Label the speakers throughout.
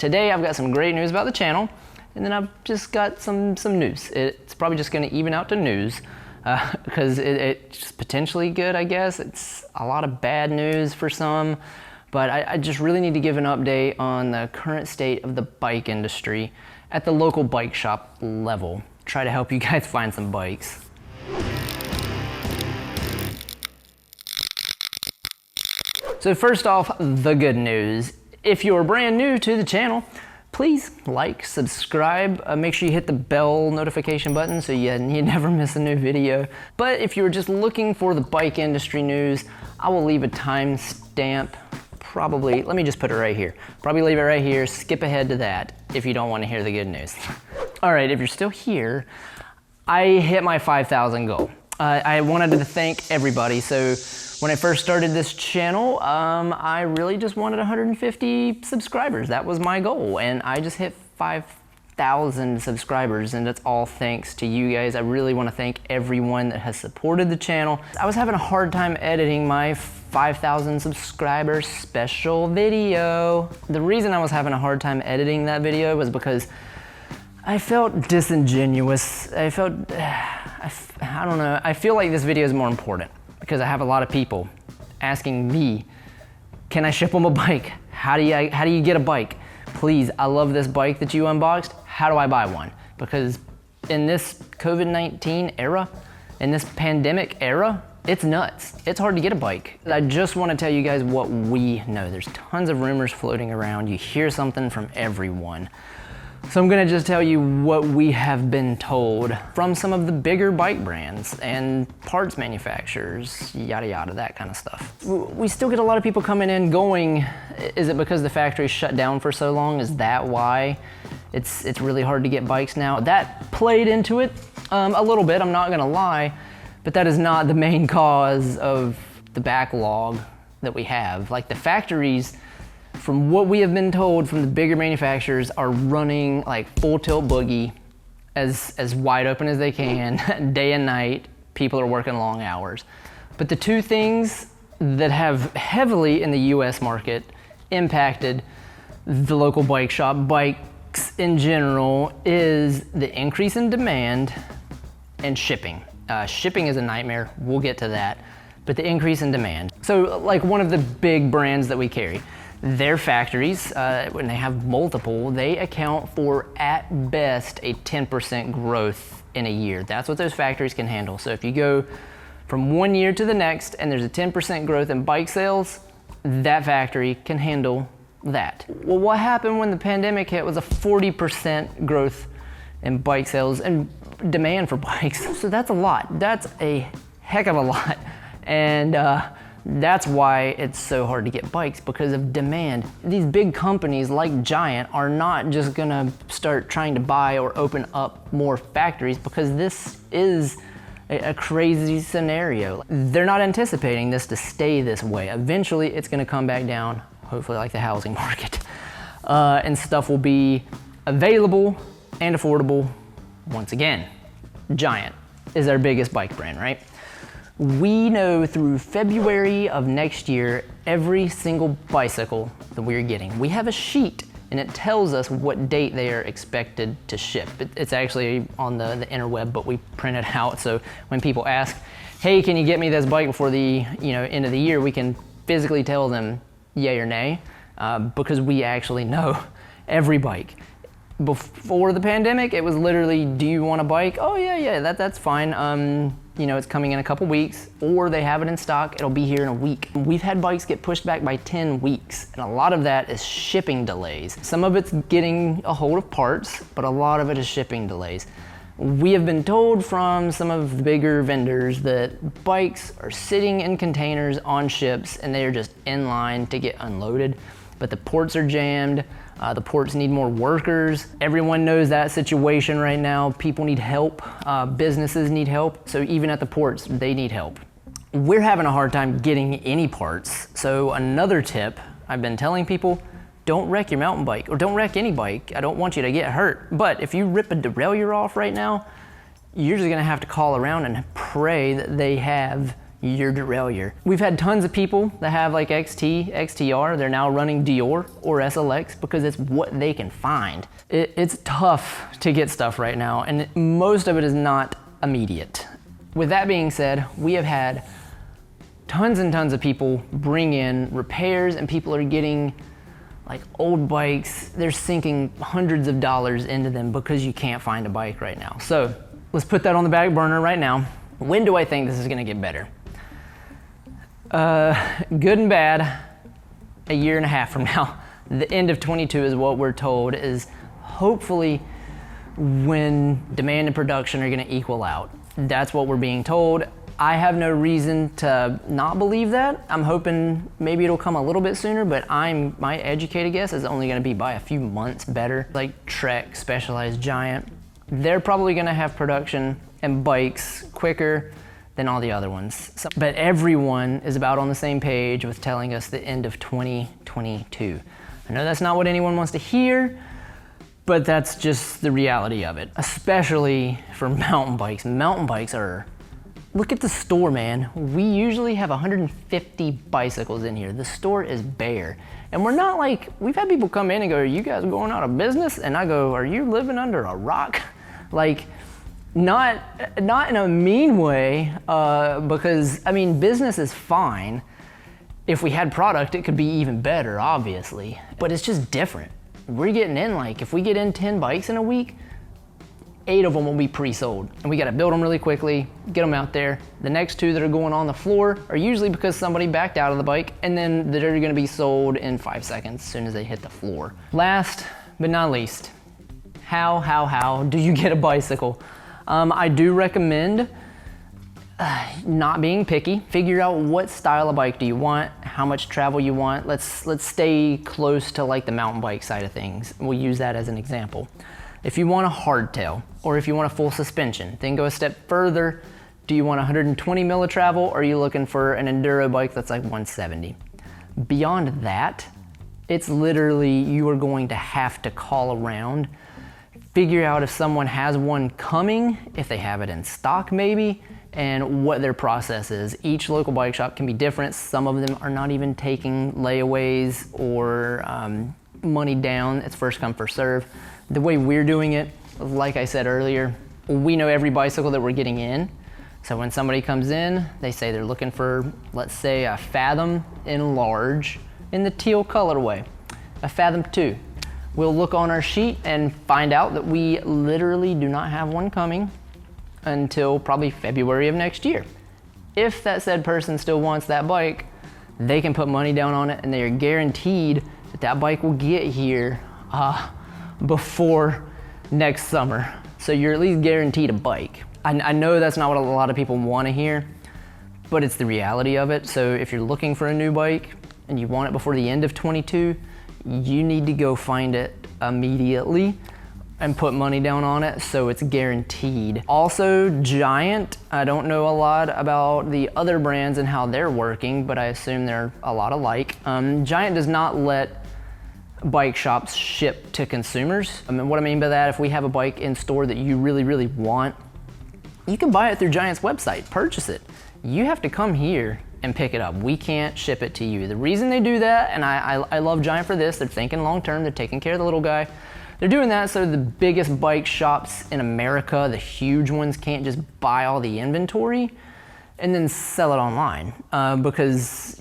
Speaker 1: Today I've got some great news about the channel, and then I've just got some news. It's probably just gonna even out to news because it's potentially good, I guess. It's a lot of bad news for some, but I just really need to give an update on the current state of the bike industry at the local bike shop level. Try to help you guys find some bikes. So first off, the good news. If you're brand new to the channel, please like, subscribe, make sure you hit the bell notification button so you never miss a new video. But if you're just looking for the bike industry news, I will leave a timestamp, probably, let me just put it right here. Probably leave it right here, skip ahead to that if you don't want to hear the good news. All right, if you're still here, I hit my 5,000 goal. I wanted to thank everybody. So when I first started this channel, I really just wanted 150 subscribers. That was my goal, and I just hit 5,000 subscribers, and that's all thanks to you guys. I really want to thank everyone that has supported the channel. I was having a hard time editing my 5,000 subscribers special video. The reason I was having a hard time editing that video was because I felt disingenuous. I don't know, I feel like this video is more important because I have a lot of people asking me, can I ship them a bike? How do you get a bike? Please, I love this bike that you unboxed. How do I buy one? Because in this COVID-19 era, in this pandemic era, it's nuts. It's hard to get a bike. I just want to tell you guys what we know. There's tons of rumors floating around. You hear something from everyone. So I'm gonna just tell you what we have been told from some of the bigger bike brands and parts manufacturers, yada yada, that kind of stuff. We still get a lot of people coming in going, is it because the factory shut down for so long? Is that why it's really hard to get bikes now? That played into it a little bit, I'm not gonna lie, but that is not the main cause of the backlog that we have. Like the factories, from what we have been told from the bigger manufacturers, are running like full tilt boogie, as wide open as they can, day and night. People are working long hours. But the two things that have heavily in the US market impacted the local bike shop, bikes in general, is the increase in demand and shipping. Shipping is a nightmare, we'll get to that, but the increase in demand. So like one of the big brands that we carry, their factories, when they have multiple, they account for at best a 10% growth in a year. That's what those factories can handle. So if you go from one year to the next and there's a 10% growth in bike sales, that factory can handle that. Well, what happened when the pandemic hit was a 40% growth in bike sales and demand for bikes. So that's a lot. That's a heck of a lot. And that's why it's so hard to get bikes, because of demand. These big companies like Giant are not just gonna start trying to buy or open up more factories, because this is a crazy scenario. They're not anticipating this to stay this way. Eventually it's gonna come back down, hopefully like the housing market, and stuff will be available and affordable once again. Giant is our biggest bike brand, right? We know through February of next year, every single bicycle that we're getting. We have a sheet and it tells us what date they are expected to ship. It's actually on the interweb, but we print it out. So when people ask, hey, can you get me this bike before the end of the year, we can physically tell them yay or nay, because we actually know every bike. Before the pandemic, it was literally, do you want a bike? Oh yeah, that's fine. It's coming in a couple weeks, or they have it in stock, it'll be here in a week. We've had bikes get pushed back by 10 weeks, and a lot of that is shipping delays. Some of it's getting a hold of parts, but a lot of it is shipping delays. We have been told from some of the bigger vendors that bikes are sitting in containers on ships, and they are just in line to get unloaded, but the ports are jammed. The ports need more workers. Everyone knows that situation right now. People need help, businesses need help. So even at the ports, they need help. We're having a hard time getting any parts. So another tip I've been telling people, don't wreck your mountain bike, or don't wreck any bike. I don't want you to get hurt. But if you rip a derailleur off right now, you're just gonna have to call around and pray that they have your derailleur. We've had tons of people that have like XT, XTR, they're now running Dior or SLX because it's what they can find. It's tough to get stuff right now, and most of it is not immediate. With that being said, we have had tons and tons of people bring in repairs, and people are getting like old bikes, they're sinking hundreds of dollars into them because you can't find a bike right now. So let's put that on the back burner right now. When do I think this is gonna get better? Good and bad, a year and a half from now. The end of 22 is what we're told is hopefully when demand and production are gonna equal out. That's what we're being told. I have no reason to not believe that. I'm hoping maybe it'll come a little bit sooner, but my educated guess is only gonna be by a few months better. Like Trek, Specialized, Giant, they're probably gonna have production and bikes quicker than all the other ones. But everyone is about on the same page with telling us the end of 2022. I know that's not what anyone wants to hear, but that's just the reality of it, especially for mountain bikes. Mountain bikes are, look at the store, man. We usually have 150 bicycles in here. The store is bare. And we're not like, we've had people come in and go, are you guys going out of business? And I go, are you living under a rock? Like, not in a mean way, because I mean, business is fine. If we had product, it could be even better, obviously, but it's just different. We're getting in, like, if we get in 10 bikes in a week, 8 of them will be pre-sold, and we gotta build them really quickly, get them out there. The next 2 that are going on the floor are usually because somebody backed out of the bike, and then they're gonna be sold in 5 seconds as soon as they hit the floor. Last but not least, how do you get a bicycle? I do recommend not being picky. Figure out what style of bike do you want, how much travel you want. Let's stay close to like the mountain bike side of things. We'll use that as an example. If you want a hardtail, or if you want a full suspension, then go a step further. Do you want 120 mil of travel, or are you looking for an enduro bike that's like 170? Beyond that, it's literally, you are going to have to call around, figure out if someone has one coming, if they have it in stock maybe, and what their process is. Each local bike shop can be different. Some of them are not even taking layaways or money down. It's first come, first serve. The way we're doing it, like I said earlier, we know every bicycle that we're getting in. So when somebody comes in, they say they're looking for, let's say, a Fathom in large in the teal colorway, a Fathom 2. We'll look on our sheet and find out that we literally do not have one coming until probably February of next year. If that said person still wants that bike, they can put money down on it, and they are guaranteed that that bike will get here before next summer. So you're at least guaranteed a bike. I know that's not what a lot of people want to hear, but it's the reality of it. So if you're looking for a new bike and you want it before the end of 22, you need to go find it immediately and put money down on it so it's guaranteed. Also, Giant, I don't know a lot about the other brands and how they're working, but I assume they're a lot alike. Giant does not let bike shops ship to consumers. I mean, what I mean by that, if we have a bike in store that you really, really want, you can buy it through Giant's website, purchase it. You have to come here and pick it up. We can't ship it to you. The reason they do that, and I love Giant for this, they're thinking long term, they're taking care of the little guy. They're doing that so the biggest bike shops in America, the huge ones, can't just buy all the inventory and then sell it online, because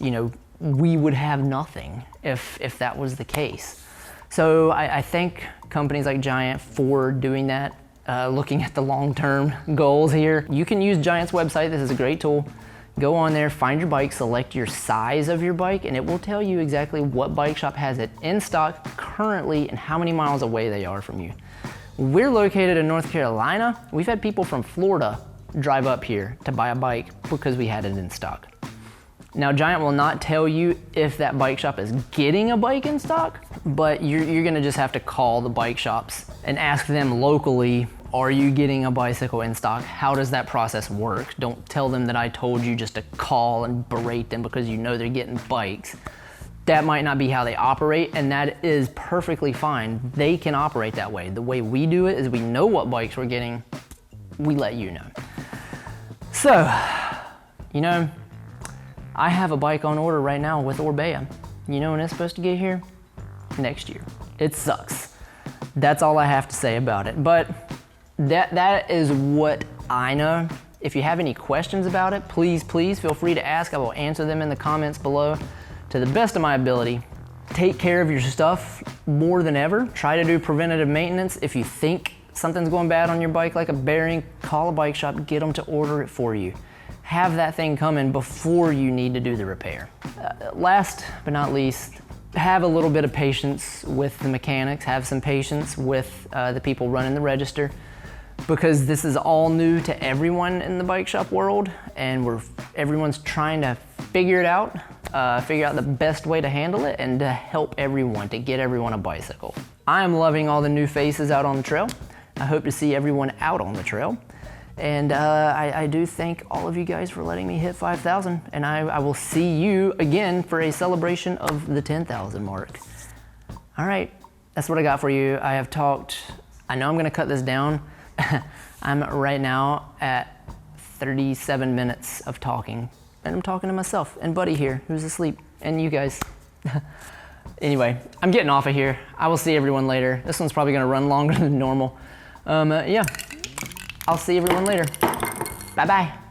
Speaker 1: we would have nothing if that was the case. So I thank companies like Giant for doing that, looking at the long-term goals here. You can use Giant's website. This is a great tool. Go on there, find your bike, select your size of your bike, and it will tell you exactly what bike shop has it in stock currently and how many miles away they are from you. We're located in North Carolina. We've had people from Florida drive up here to buy a bike because we had it in stock. Now, Giant will not tell you if that bike shop is getting a bike in stock, but you're gonna just have to call the bike shops and ask them locally, are you getting a bicycle in stock? How does that process work? Don't tell them that I told you just to call and berate them because you know they're getting bikes. That might not be how they operate, and that is perfectly fine. They can operate that way. The way we do it is we know what bikes we're getting, we let you know. So, I have a bike on order right now with Orbea. You know when it's supposed to get here? Next year. It sucks. That's all I have to say about it. But that is what I know. If you have any questions about it, please feel free to ask. I will answer them in the comments below to the best of my ability. Take care of your stuff more than ever. Try to do preventative maintenance. If you think something's going bad on your bike, like a bearing, call a bike shop, get them to order it for you. Have that thing coming before you need to do the repair. Last but not least, have a little bit of patience with the mechanics, have some patience with the people running the register, because this is all new to everyone in the bike shop world, and everyone's trying to figure it out, figure out the best way to handle it and to help everyone, to get everyone a bicycle. I am loving all the new faces out on the trail. I hope to see everyone out on the trail. And I do thank all of you guys for letting me hit 5,000, and I will see you again for a celebration of the 10,000 mark. All right, that's what I got for you. I have talked, I know I'm gonna cut this down. I'm right now at 37 minutes of talking, and I'm talking to myself and Buddy here, who's asleep, and you guys. Anyway, I'm getting off of here. I will see everyone later. This one's probably gonna run longer than normal. Yeah, I'll see everyone later. Bye-bye.